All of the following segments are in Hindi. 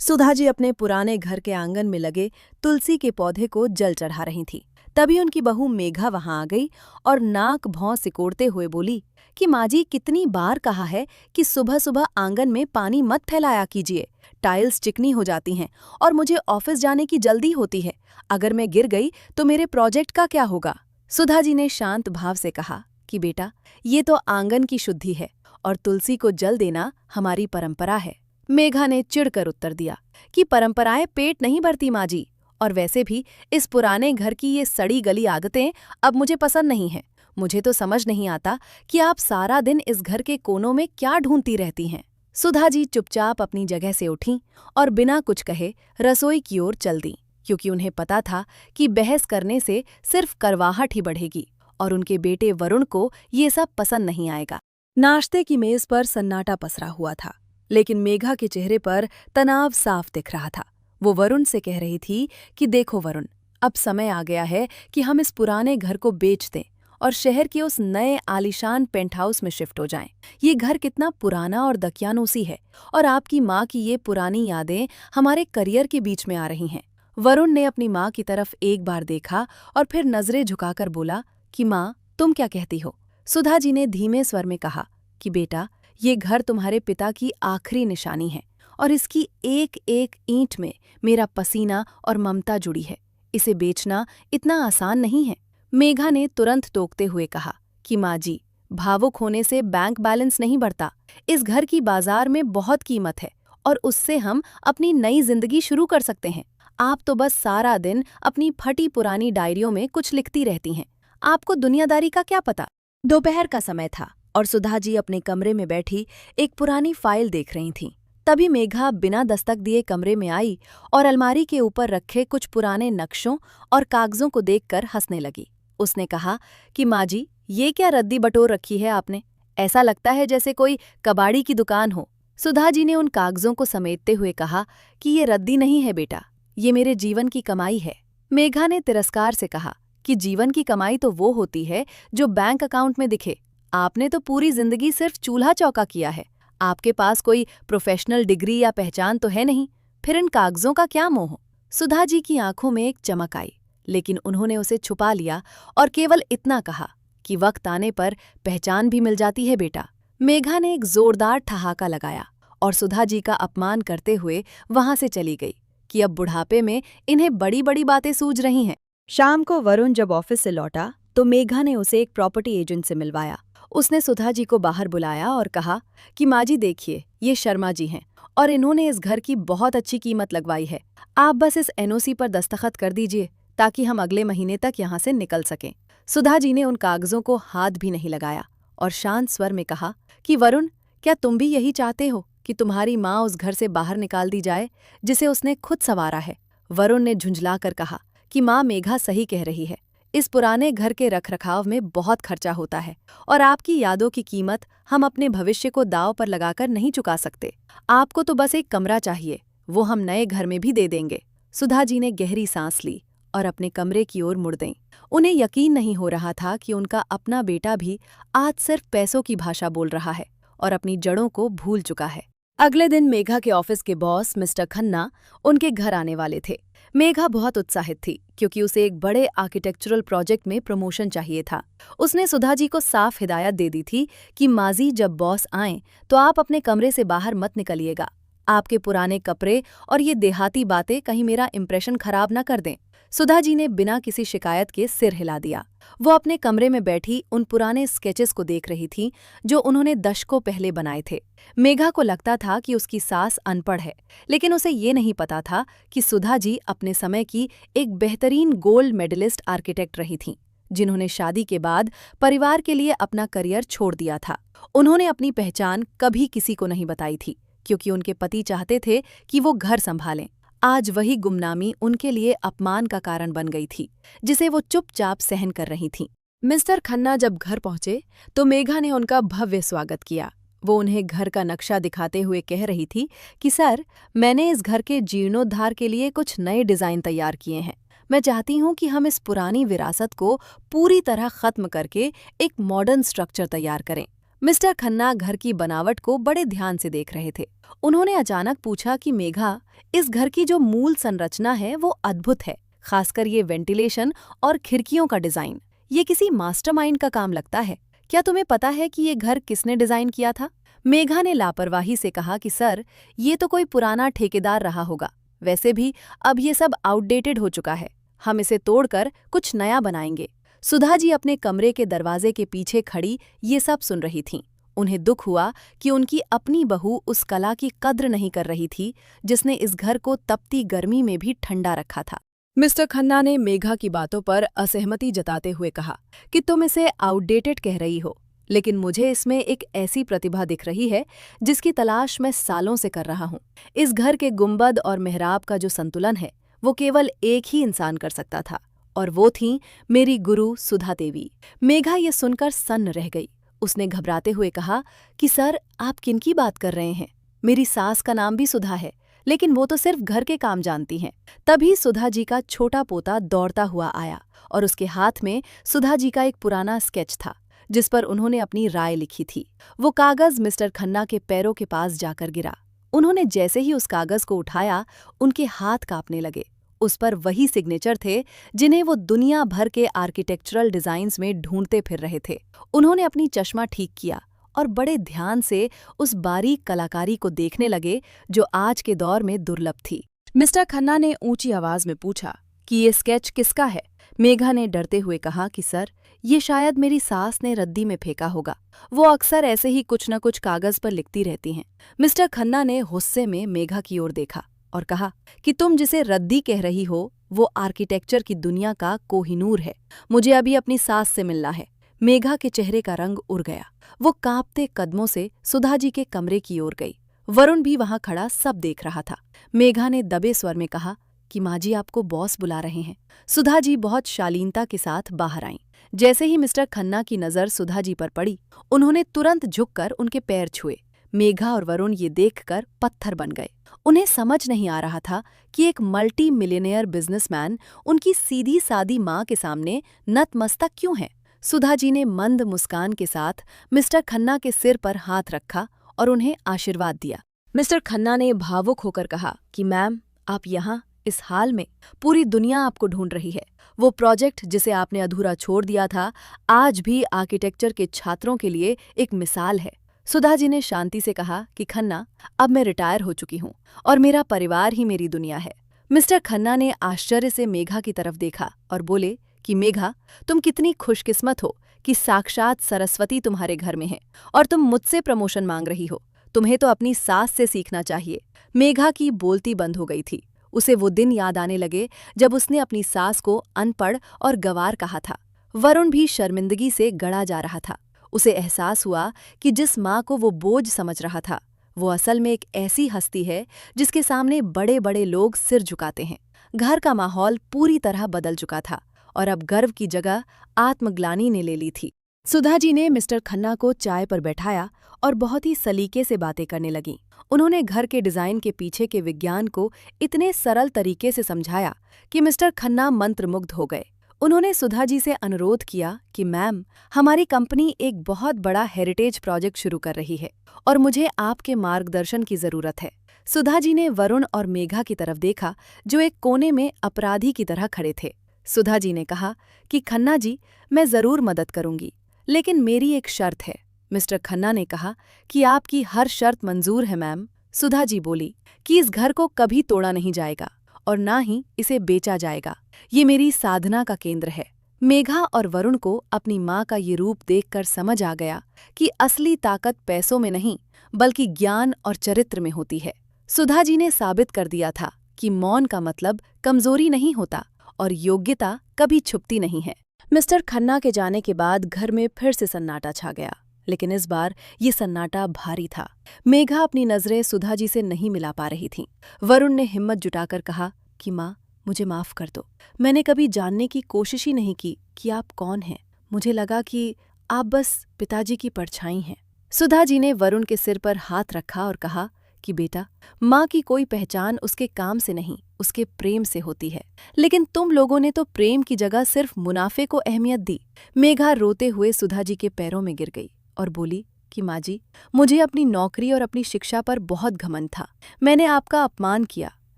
सुधा जी अपने पुराने घर के आंगन में लगे तुलसी के पौधे को जल चढ़ा रही थी। तभी उनकी बहू मेघा वहां आ गई और नाक भौं सिकोड़ते हुए बोली कि माँ जी, कितनी बार कहा है कि सुबह सुबह आंगन में पानी मत फैलाया कीजिए। टाइल्स चिकनी हो जाती हैं और मुझे ऑफिस जाने की जल्दी होती है। अगर मैं गिर गई तो मेरे प्रोजेक्ट का क्या होगा। सुधा जी ने शांत भाव से कहा कि बेटा, ये तो आंगन की शुद्धि है और तुलसी को जल देना हमारी परंपरा है। मेघा ने चिढ़कर उत्तर दिया कि परंपराएं पेट नहीं भरती माँ जी, और वैसे भी इस पुराने घर की ये सड़ी गली आदतें अब मुझे पसंद नहीं हैं। मुझे तो समझ नहीं आता कि आप सारा दिन इस घर के कोनों में क्या ढूंढती रहती हैं। सुधा जी चुपचाप अपनी जगह से उठीं और बिना कुछ कहे रसोई की ओर चल दीं, क्योंकि उन्हें पता था कि बहस करने से सिर्फ करवाहट ही बढ़ेगी और उनके बेटे वरुण को ये सब पसंद नहीं आएगा। नाश्ते की मेज पर सन्नाटा पसरा हुआ था, लेकिन मेघा के चेहरे पर तनाव साफ दिख रहा था। वो वरुण से कह रही थी कि देखो वरुण, अब समय आ गया है कि हम इस पुराने घर को बेच दें और शहर के उस नए आलीशान पेंट हाउस में शिफ्ट हो जाएं। ये घर कितना पुराना और दकियानूसी है और आपकी माँ की ये पुरानी यादें हमारे करियर के बीच में आ रही हैं। वरुण ने अपनी माँ की तरफ एक बार देखा और फिर नजरें झुकाकर बोला कि माँ, तुम क्या कहती हो। सुधा जी ने धीमे स्वर में कहा कि बेटा, ये घर तुम्हारे पिता की आखिरी निशानी है और इसकी एक एक ईंट में मेरा पसीना और ममता जुड़ी है। इसे बेचना इतना आसान नहीं है। मेघा ने तुरंत टोकते हुए कहा कि माँ जी, भावुक होने से बैंक बैलेंस नहीं बढ़ता। इस घर की बाजार में बहुत कीमत है और उससे हम अपनी नई जिंदगी शुरू कर सकते हैं। आप तो बस सारा दिन अपनी फटी पुरानी डायरियों में कुछ लिखती रहती हैं। आपको दुनियादारी का क्या पता। दोपहर का समय था और सुधा जी अपने कमरे में बैठी एक पुरानी फाइल देख रही थीं। तभी मेघा बिना दस्तक दिए कमरे में आई और अलमारी के ऊपर रखे कुछ पुराने नक्शों और कागजों को देखकर हंसने लगी। उसने कहा कि माँ जी, ये क्या रद्दी बटोर रखी है आपने। ऐसा लगता है जैसे कोई कबाड़ी की दुकान हो। सुधा जी ने उन कागजों को समेटते हुए कहा कि ये रद्दी नहीं है बेटा, ये मेरे जीवन की कमाई है। मेघा ने तिरस्कार से कहा कि जीवन की कमाई तो वो होती है जो बैंक अकाउंट में दिखे। आपने तो पूरी जिंदगी सिर्फ चूल्हा चौका किया है। आपके पास कोई प्रोफेशनल डिग्री या पहचान तो है नहीं, फिर इन कागजों का क्या मोह। सुधा जी की आंखों में एक चमक आई, लेकिन उन्होंने उसे छुपा लिया और केवल इतना कहा कि वक्त आने पर पहचान भी मिल जाती है बेटा। मेघा ने एक जोरदार ठहाका लगाया और सुधा जी का अपमान करते हुए वहां से चली गई कि अब बुढ़ापे में इन्हें बड़ी बड़ी बातें सूझ रही हैं। शाम को वरुण जब ऑफिस से लौटा तो मेघा ने उसे एक प्रॉपर्टी एजेंट से मिलवाया। उसने सुधा जी को बाहर बुलाया और कहा कि माँ जी देखिए, ये शर्मा जी हैं और इन्होंने इस घर की बहुत अच्छी कीमत लगवाई है। आप बस इस एनओसी पर दस्तखत कर दीजिए ताकि हम अगले महीने तक यहाँ से निकल सकें। सुधा जी ने उन कागजों को हाथ भी नहीं लगाया और शांत स्वर में कहा कि वरुण, क्या तुम भी यही चाहते हो कि तुम्हारी माँ उस घर से बाहर निकाल दी जाए जिसे उसने खुद संवारा है। वरुण ने झुंझलाकर कहा कि माँ मेघा सही कह रही है। इस पुराने घर के रखरखाव में बहुत खर्चा होता है और आपकी यादों की कीमत हम अपने भविष्य को दांव पर लगाकर नहीं चुका सकते। आपको तो बस एक कमरा चाहिए, वो हम नए घर में भी दे देंगे। सुधा जी ने गहरी सांस ली और अपने कमरे की ओर मुड़ गईं। उन्हें यकीन नहीं हो रहा था कि उनका अपना बेटा भी आज सिर्फ पैसों की भाषा बोल रहा है और अपनी जड़ों को भूल चुका है। अगले दिन मेघा के ऑफिस के बॉस मिस्टर खन्ना उनके घर आने वाले थे। मेघा बहुत उत्साहित थी क्योंकि उसे एक बड़े आर्किटेक्चरल प्रोजेक्ट में प्रमोशन चाहिए था। उसने सुधा जी को साफ हिदायत दे दी थी कि माजी जब बॉस आएं तो आप अपने कमरे से बाहर मत निकलिएगा। आपके पुराने कपड़े और ये देहाती बातें कहीं मेरा इंप्रेशन खराब न कर दें। सुधा जी ने बिना किसी शिकायत के सिर हिला दिया। वो अपने कमरे में बैठी उन पुराने स्केचेस को देख रही थी जो उन्होंने दशकों पहले बनाए थे। मेघा को लगता था कि उसकी सास अनपढ़ है, लेकिन उसे ये नहीं पता था कि सुधा जी अपने समय की एक बेहतरीन गोल्ड मेडलिस्ट आर्किटेक्ट रही थीं, जिन्होंने शादी के बाद परिवार के लिए अपना करियर छोड़ दिया था। उन्होंने अपनी पहचान कभी किसी को नहीं बताई थी क्योंकि उनके पति चाहते थे कि वो घर संभालें। आज वही गुमनामी उनके लिए अपमान का कारण बन गई थी, जिसे वो चुपचाप सहन कर रही थीं। मिस्टर खन्ना जब घर पहुंचे तो मेघा ने उनका भव्य स्वागत किया। वो उन्हें घर का नक्शा दिखाते हुए कह रही थी कि सर, मैंने इस घर के जीर्णोद्धार के लिए कुछ नए डिज़ाइन तैयार किए हैं। मैं चाहती हूँ कि हम इस पुरानी विरासत को पूरी तरह खत्म करके एक मॉडर्न स्ट्रक्चर तैयार करें। मिस्टर खन्ना घर की बनावट को बड़े ध्यान से देख रहे थे। उन्होंने अचानक पूछा कि मेघा, इस घर की जो मूल संरचना है वो अद्भुत है, खासकर ये वेंटिलेशन और खिड़कियों का डिजाइन। ये किसी मास्टरमाइंड का काम लगता है। क्या तुम्हें पता है कि ये घर किसने डिजाइन किया था? मेघा ने लापरवाही से कहा कि सर, ये तो कोई पुराना ठेकेदार रहा होगा। वैसे भी अब ये सब आउटडेटेड हो चुका है। हम इसे तोड़कर कुछ नया बनाएंगे। सुधा जी अपने कमरे के दरवाजे के पीछे खड़ी ये सब सुन रही थीं। उन्हें दुख हुआ कि उनकी अपनी बहू उस कला की कद्र नहीं कर रही थी जिसने इस घर को तपती गर्मी में भी ठंडा रखा था। मिस्टर खन्ना ने मेघा की बातों पर असहमति जताते हुए कहा कि तुम इसे आउटडेटेड कह रही हो, लेकिन मुझे इसमें एक ऐसी प्रतिभा दिख रही है जिसकी तलाश मैं सालों से कर रहा हूँ। इस घर के गुंबद और मेहराब का जो संतुलन है वो केवल एक ही इंसान कर सकता था, और वो थीं मेरी गुरु सुधा देवी। मेघा ये सुनकर सन्न रह गई। उसने घबराते हुए कहा कि सर, आप किनकी बात कर रहे हैं? मेरी सास का नाम भी सुधा है, लेकिन वो तो सिर्फ घर के काम जानती हैं। तभी सुधा जी का छोटा पोता दौड़ता हुआ आया और उसके हाथ में सुधा जी का एक पुराना स्केच था जिस पर उन्होंने अपनी राय लिखी थी। वो कागज मिस्टर खन्ना के पैरों के पास जाकर गिरा। उन्होंने जैसे ही उस कागज को उठाया, उनके हाथ कांपने लगे। उस पर वही सिग्नेचर थे जिन्हें वो दुनिया भर के आर्किटेक्चरल डिजाइन्स में ढूंढते फिर रहे थे। उन्होंने अपनी चश्मा ठीक किया और बड़े ध्यान से उस बारीक कलाकारी को देखने लगे जो आज के दौर में दुर्लभ थी। मिस्टर खन्ना ने ऊंची आवाज में पूछा कि ये स्केच किसका है? मेघा ने डरते हुए कहा कि सर, ये शायद मेरी सास ने रद्दी में फेंका होगा। वो अक्सर ऐसे ही कुछ न कुछ कागज पर लिखती रहती हैं। मिस्टर खन्ना ने गुस्से में मेघा की ओर देखा और कहा कि तुम जिसे रद्दी कह रही हो वो आर्किटेक्चर की दुनिया का कोहिनूर है। मुझे अभी अपनी सास से मिलना है। मेघा के चेहरे का रंग उड़ गया। वो कांपते कदमों से सुधा जी के कमरे की ओर गई। वरुण भी वहां खड़ा सब देख रहा था। मेघा ने दबे स्वर में कहा कि माँ जी आपको बॉस बुला रहे हैं। सुधा जी बहुत शालीनता के साथ बाहर आईं। जैसे ही मिस्टर खन्ना की नजर सुधा जी पर पड़ी, उन्होंने तुरंत झुककर उनके पैर छुए। मेघा और वरुण ये देखकर पत्थर बन गए। उन्हें समझ नहीं आ रहा था कि एक मल्टी मिलियनेयर बिजनेसमैन उनकी सीधी सादी माँ के सामने नतमस्तक क्यों है। सुधा जी ने मंद मुस्कान के साथ मिस्टर खन्ना के सिर पर हाथ रखा और उन्हें आशीर्वाद दिया। मिस्टर खन्ना ने भावुक होकर कहा कि मैम, आप यहाँ इस हाल में, पूरी दुनिया आपको ढूंढ रही है। वो प्रोजेक्ट जिसे आपने अधूरा छोड़ दिया था आज भी आर्किटेक्चर के छात्रों के लिए एक मिसाल है। सुधा जी ने शांति से कहा कि खन्ना, अब मैं रिटायर हो चुकी हूँ और मेरा परिवार ही मेरी दुनिया है। मिस्टर खन्ना ने आश्चर्य से मेघा की तरफ देखा और बोले कि मेघा, तुम कितनी खुशकिस्मत हो कि साक्षात सरस्वती तुम्हारे घर में है और तुम मुझसे प्रमोशन मांग रही हो। तुम्हें तो अपनी सास से सीखना चाहिए। मेघा की बोलती बंद हो गई थी। उसे वो दिन याद आने लगे जब उसने अपनी सास को अनपढ़ और गंवार कहा था। वरुण भी शर्मिंदगी से गड़ा जा रहा था। उसे एहसास हुआ कि जिस माँ को वो बोझ समझ रहा था, वो असल में एक ऐसी हस्ती है जिसके सामने बड़े बड़े लोग सिर झुकाते हैं। घर का माहौल पूरी तरह बदल चुका था और अब गर्व की जगह आत्मग्लानि ने ले ली थी। सुधा जी ने मिस्टर खन्ना को चाय पर बैठाया और बहुत ही सलीके से बातें करने लगीं। उन्होंने घर के डिजाइन के पीछे के विज्ञान को इतने सरल तरीके से समझाया कि मिस्टर खन्ना मंत्रमुग्ध हो गए। उन्होंने सुधा जी से अनुरोध किया कि मैम, हमारी कंपनी एक बहुत बड़ा हेरिटेज प्रोजेक्ट शुरू कर रही है और मुझे आपके मार्गदर्शन की जरूरत है। सुधा जी ने वरुण और मेघा की तरफ देखा जो एक कोने में अपराधी की तरह खड़े थे। सुधा जी ने कहा कि खन्ना जी, मैं जरूर मदद करूंगी, लेकिन मेरी एक शर्त है। मिस्टर खन्ना ने कहा कि आपकी हर शर्त मंजूर है मैम। सुधा जी बोली कि इस घर को कभी तोड़ा नहीं जाएगा और ना ही इसे बेचा जाएगा। ये मेरी साधना का केंद्र है। मेघा और वरुण को अपनी माँ का ये रूप देखकर समझ आ गया कि असली ताकत पैसों में नहीं बल्कि ज्ञान और चरित्र में होती है। सुधा जी ने साबित कर दिया था कि मौन का मतलब कमजोरी नहीं होता और योग्यता कभी छुपती नहीं है। मिस्टर खन्ना के जाने के बाद घर में फिर से सन्नाटा छा गया, लेकिन इस बार ये सन्नाटा भारी था। मेघा अपनी नजरें सुधा जी से नहीं मिला पा रही थीं। वरुण ने हिम्मत जुटाकर कहा कि माँ, मुझे माफ कर दो। मैंने कभी जानने की कोशिश ही नहीं की कि आप कौन हैं। मुझे लगा कि आप बस पिताजी की परछाई हैं। सुधा जी ने वरुण के सिर पर हाथ रखा और कहा कि बेटा, माँ की कोई पहचान उसके काम से नहीं, उसके प्रेम से होती है। लेकिन तुम लोगों ने तो प्रेम की जगह सिर्फ मुनाफे को अहमियत दी। मेघा रोते हुए सुधा जी के पैरों में गिर गई और बोली कि माँ जी, मुझे अपनी नौकरी और अपनी शिक्षा पर बहुत घमंड था। मैंने आपका अपमान किया,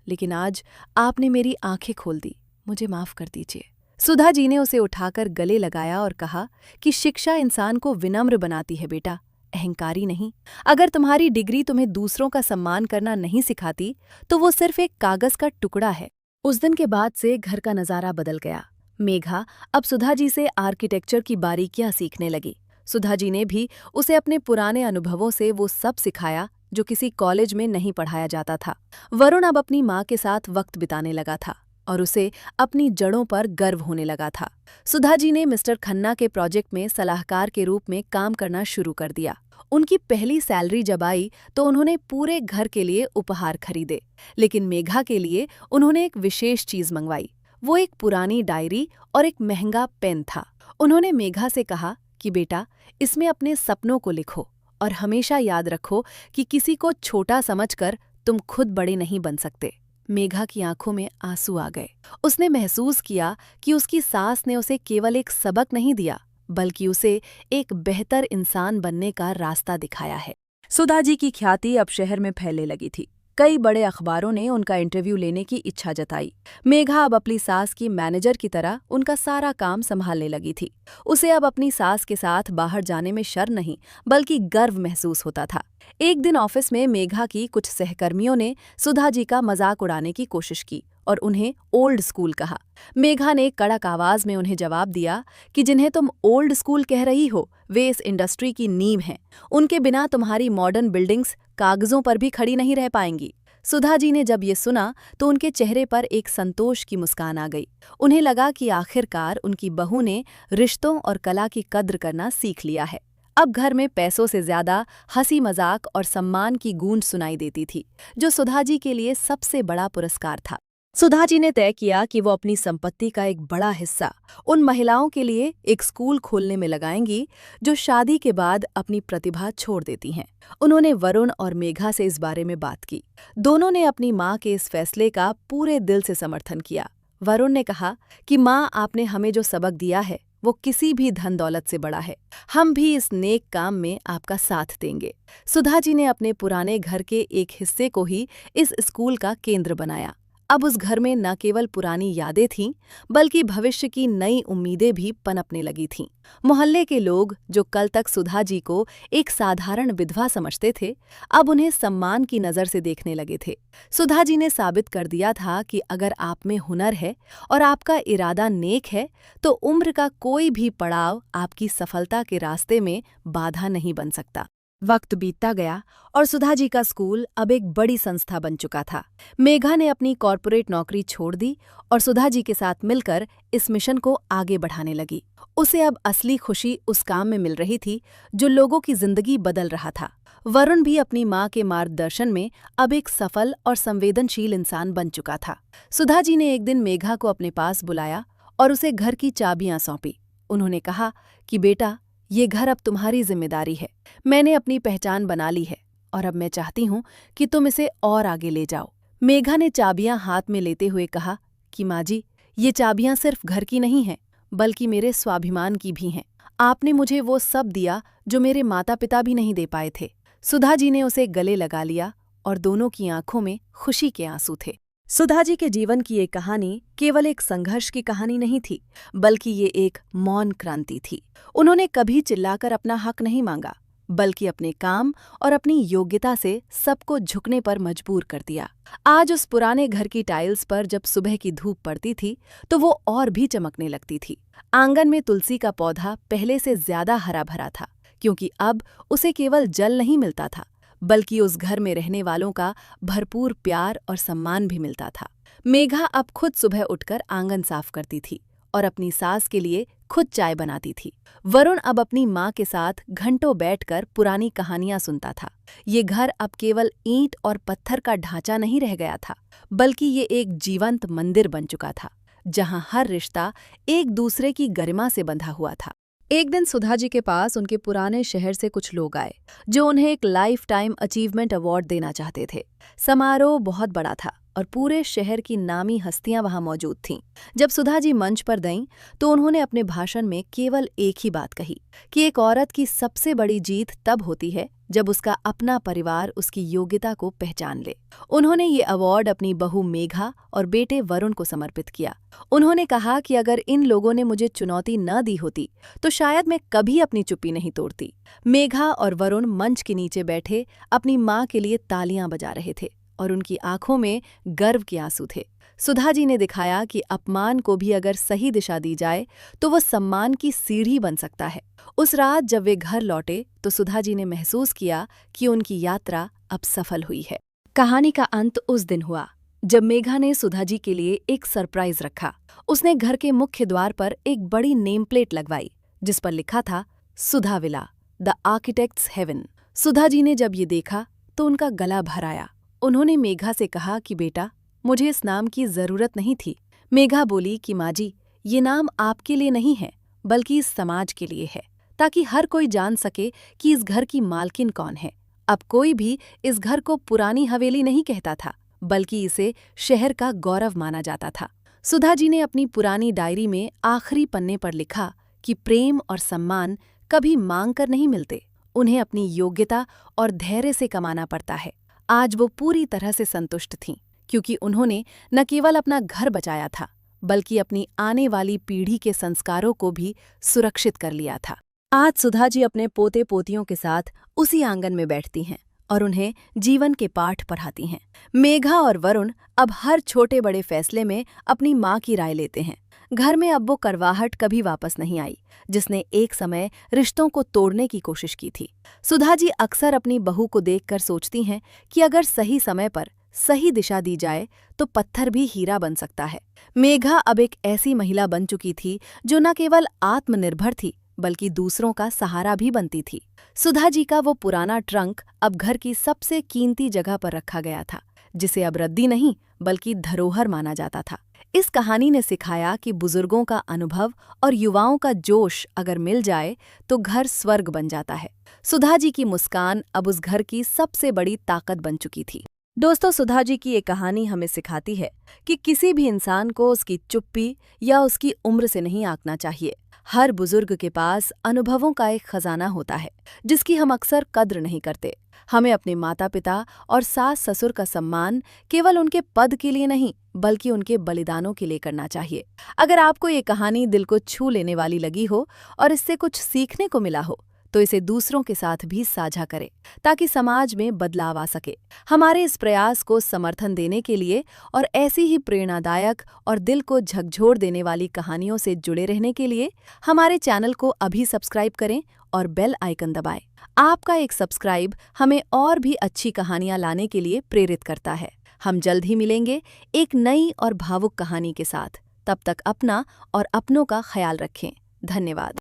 लेकिन आज आपने मेरी आंखें खोल दी। मुझे माफ कर दीजिए। सुधा जी ने उसे उठाकर गले लगाया और कहा कि शिक्षा इंसान को विनम्र बनाती है बेटा, अहंकारी नहीं। अगर तुम्हारी डिग्री तुम्हें दूसरों का सम्मान करना नहीं सिखाती तो वो सिर्फ एक कागज का टुकड़ा है। उस दिन के बाद से घर का नजारा बदल गया। मेघा अब सुधा जी से आर्किटेक्चर की बारीकियां सीखने लगी। सुधा जी ने भी उसे अपने पुराने अनुभवों से वो सब सिखाया जो किसी कॉलेज में नहीं पढ़ाया जाता था। वरुण अब अपनी माँ के साथ वक्त बिताने लगा था और उसे अपनी जड़ों पर गर्व होने लगा था। सुधा जी ने मिस्टर खन्ना के प्रोजेक्ट में सलाहकार के रूप में काम करना शुरू कर दिया। उनकी पहली सैलरी जब आई तो उन्होंने पूरे घर के लिए उपहार खरीदे, लेकिन मेघा के लिए उन्होंने एक विशेष चीज मंगवाई। वो एक पुरानी डायरी और एक महंगा पेन था। उन्होंने मेघा से कहा कि बेटा, इसमें अपने सपनों को लिखो और हमेशा याद रखो कि किसी को छोटा समझकर तुम खुद बड़े नहीं बन सकते। मेघा की आंखों में आंसू आ गए। उसने महसूस किया कि उसकी सास ने उसे केवल एक सबक नहीं दिया, बल्कि उसे एक बेहतर इंसान बनने का रास्ता दिखाया है। सुधा जी की ख्याति अब शहर में फैलने लगी थी। कई बड़े अखबारों ने उनका इंटरव्यू लेने की इच्छा जताई। मेघा अब अपनी सास की मैनेजर की तरह उनका सारा काम संभालने लगी थी। उसे अब अपनी सास के साथ बाहर जाने में शर्म नहीं, बल्कि गर्व महसूस होता था। एक दिन ऑफिस में मेघा की कुछ सहकर्मियों ने सुधा जी का मजाक उड़ाने की कोशिश की और उन्हें ओल्ड स्कूल कहा। मेघा ने कड़क आवाज में उन्हें जवाब दिया कि जिन्हें तुम ओल्ड स्कूल कह रही हो वे इस इंडस्ट्री की नींव हैं। उनके बिना तुम्हारी मॉडर्न बिल्डिंग्स कागजों पर भी खड़ी नहीं रह पाएंगी। सुधा जी ने जब ये सुना तो उनके चेहरे पर एक संतोष की मुस्कान आ गई। उन्हें लगा कि आखिरकार उनकी बहू ने रिश्तों और कला की कद्र करना सीख लिया है। अब घर में पैसों से ज्यादा हंसी मजाक और सम्मान की गूंज सुनाई देती थी, जो सुधा जी के लिए सबसे बड़ा पुरस्कार था। सुधा जी ने तय किया कि वो अपनी संपत्ति का एक बड़ा हिस्सा उन महिलाओं के लिए एक स्कूल खोलने में लगाएंगी जो शादी के बाद अपनी प्रतिभा छोड़ देती हैं। उन्होंने वरुण और मेघा से इस बारे में बात की। दोनों ने अपनी माँ के इस फैसले का पूरे दिल से समर्थन किया। वरुण ने कहा कि माँ, आपने हमें जो सबक दिया है वो किसी भी धन दौलत से बड़ा है। हम भी इस नेक काम में आपका साथ देंगे। सुधा जी ने अपने पुराने घर के एक हिस्से को ही इस स्कूल का केंद्र बनाया। अब उस घर में न केवल पुरानी यादें थीं, बल्कि भविष्य की नई उम्मीदें भी पनपने लगी थीं। मोहल्ले के लोग, जो कल तक सुधा जी को एक साधारण विधवा समझते थे, अब उन्हें सम्मान की नज़र से देखने लगे थे। सुधा जी ने साबित कर दिया था कि अगर आप में हुनर है और आपका इरादा नेक है, तो उम्र का कोई भी पड़ाव आपकी सफलता के रास्ते में बाधा नहीं बन सकता। वक्त बीतता गया और सुधा जी का स्कूल अब एक बड़ी संस्था बन चुका था। मेघा ने अपनी कॉर्पोरेट नौकरी छोड़ दी और सुधा जी के साथ मिलकर इस मिशन को आगे बढ़ाने लगी। उसे अब असली खुशी उस काम में मिल रही थी जो लोगों की जिंदगी बदल रहा था। वरुण भी अपनी माँ के मार्गदर्शन में अब एक सफल और संवेदनशील इंसान बन चुका था। सुधा जी ने एक दिन मेघा को अपने पास बुलाया और उसे घर की चाबियां सौंपी। उन्होंने कहा कि बेटा, ये घर अब तुम्हारी जिम्मेदारी है। मैंने अपनी पहचान बना ली है और अब मैं चाहती हूँ कि तुम इसे और आगे ले जाओ। मेघा ने चाबियां हाथ में लेते हुए कहा कि माँ जी, ये चाबियां सिर्फ घर की नहीं हैं, बल्कि मेरे स्वाभिमान की भी हैं। आपने मुझे वो सब दिया जो मेरे माता पिता भी नहीं दे पाए थे। सुधा जी ने उसे गले लगा लिया और दोनों की आंखों में खुशी के आंसू थे। सुधा जी के जीवन की ये कहानी केवल एक संघर्ष की कहानी नहीं थी, बल्कि ये एक मौन क्रांति थी। उन्होंने कभी चिल्लाकर अपना हक नहीं मांगा, बल्कि अपने काम और अपनी योग्यता से सबको झुकने पर मजबूर कर दिया। आज उस पुराने घर की टाइल्स पर जब सुबह की धूप पड़ती थी तो वो और भी चमकने लगती थी। आंगन में तुलसी का पौधा पहले से ज्यादा हरा भरा था, क्योंकि अब उसे केवल जल नहीं मिलता था, बल्कि उस घर में रहने वालों का भरपूर प्यार और सम्मान भी मिलता था। मेघा अब खुद सुबह उठकर आंगन साफ करती थी और अपनी सास के लिए खुद चाय बनाती थी। वरुण अब अपनी माँ के साथ घंटों बैठकर पुरानी कहानियां सुनता था। ये घर अब केवल ईंट और पत्थर का ढांचा नहीं रह गया था, बल्कि ये एक जीवंत मंदिर बन चुका था, जहाँ हर रिश्ता एक दूसरे की गरिमा से बंधा हुआ था। एक दिन सुधा जी के पास उनके पुराने शहर से कुछ लोग आए जो उन्हें एक लाइफ टाइम अचीवमेंट अवार्ड देना चाहते थे। समारोह बहुत बड़ा था और पूरे शहर की नामी हस्तियां वहां मौजूद थीं। जब सुधा जी मंच पर गईं तो उन्होंने अपने भाषण में केवल एक ही बात कही कि एक औरत की सबसे बड़ी जीत तब होती है जब उसका अपना परिवार उसकी योग्यता को पहचान ले। उन्होंने ये अवार्ड अपनी बहू मेघा और बेटे वरुण को समर्पित किया। उन्होंने कहा कि अगर इन लोगों ने मुझे चुनौती न दी होती तो शायद मैं कभी अपनी चुप्पी नहीं तोड़ती। मेघा और वरुण मंच के नीचे बैठे अपनी मां के लिए तालियां बजा रहे थे और उनकी आंखों में गर्व के आंसू थे। सुधा जी ने दिखाया कि अपमान को भी अगर सही दिशा दी जाए तो वो सम्मान की सीढ़ी बन सकता है। उस रात जब वे घर लौटे तो सुधा जी ने महसूस किया कि उनकी यात्रा अब सफल हुई है। कहानी का अंत उस दिन हुआ जब मेघा ने सुधा जी के लिए एक सरप्राइज रखा। उसने घर के मुख्य द्वार पर एक बड़ी नेम प्लेट लगवाई जिस पर लिखा था सुधा villa, the architects haven. Sudha ji ने जब ये देखा तो उनका गला भर आया। उन्होंने मेघा से कहा कि बेटा, मुझे इस नाम की जरूरत नहीं थी। मेघा बोली कि माँ जी, ये नाम आपके लिए नहीं है बल्कि इस समाज के लिए है, ताकि हर कोई जान सके कि इस घर की मालकिन कौन है। अब कोई भी इस घर को पुरानी हवेली नहीं कहता था बल्कि इसे शहर का गौरव माना जाता था। सुधा जी ने अपनी पुरानी डायरी में आखिरी पन्ने पर लिखा कि प्रेम और सम्मान कभी मांग कर नहीं मिलते, उन्हें अपनी योग्यता और धैर्य से कमाना पड़ता है। आज वो पूरी तरह से संतुष्ट थीं क्योंकि उन्होंने न केवल अपना घर बचाया था बल्कि अपनी आने वाली पीढ़ी के संस्कारों को भी सुरक्षित कर लिया था। आज सुधा जी अपने पोते पोतियों के साथ उसी आंगन में बैठती हैं और उन्हें जीवन के पाठ पढ़ाती हैं। मेघा और वरुण अब हर छोटे बड़े फैसले में अपनी माँ की राय लेते हैं। घर में अब वो करवाहट कभी वापस नहीं आई जिसने एक समय रिश्तों को तोड़ने की कोशिश की थी। सुधा जी अक्सर अपनी बहू को देखकर सोचती हैं कि अगर सही समय पर सही दिशा दी जाए तो पत्थर भी हीरा बन सकता है। मेघा अब एक ऐसी महिला बन चुकी थी जो न केवल आत्मनिर्भर थी बल्कि दूसरों का सहारा भी बनती थी। सुधा जी का वो पुराना ट्रंक अब घर की सबसे कीमती जगह पर रखा गया था जिसे अब रद्दी नहीं बल्कि धरोहर माना जाता था। इस कहानी ने सिखाया कि बुजुर्गों का अनुभव और युवाओं का जोश अगर मिल जाए तो घर स्वर्ग बन जाता है। सुधा जी की मुस्कान अब उस घर की सबसे बड़ी ताकत बन चुकी थी। दोस्तों, सुधा जी की ये कहानी हमें सिखाती है कि किसी भी इंसान को उसकी चुप्पी या उसकी उम्र से नहीं आंकना चाहिए। हर बुजुर्ग के पास अनुभवों का एक खजाना होता है जिसकी हम अक्सर कद्र नहीं करते। हमें अपने माता पिता और सास ससुर का सम्मान केवल उनके पद के लिए नहीं बल्कि उनके बलिदानों के लिए करना चाहिए। अगर आपको ये कहानी दिल को छू लेने वाली लगी हो और इससे कुछ सीखने को मिला हो तो इसे दूसरों के साथ भी साझा करें ताकि समाज में बदलाव आ सके। हमारे इस प्रयास को समर्थन देने के लिए और ऐसी ही प्रेरणादायक और दिल को झकझोर देने वाली कहानियों से जुड़े रहने के लिए हमारे चैनल को अभी सब्सक्राइब करें और बेल आइकन दबाएं। आपका एक सब्सक्राइब हमें और भी अच्छी कहानियां लाने के लिए प्रेरित करता है। हम जल्द ही मिलेंगे एक नई और भावुक कहानी के साथ। तब तक अपना और अपनों का ख्याल रखें। धन्यवाद।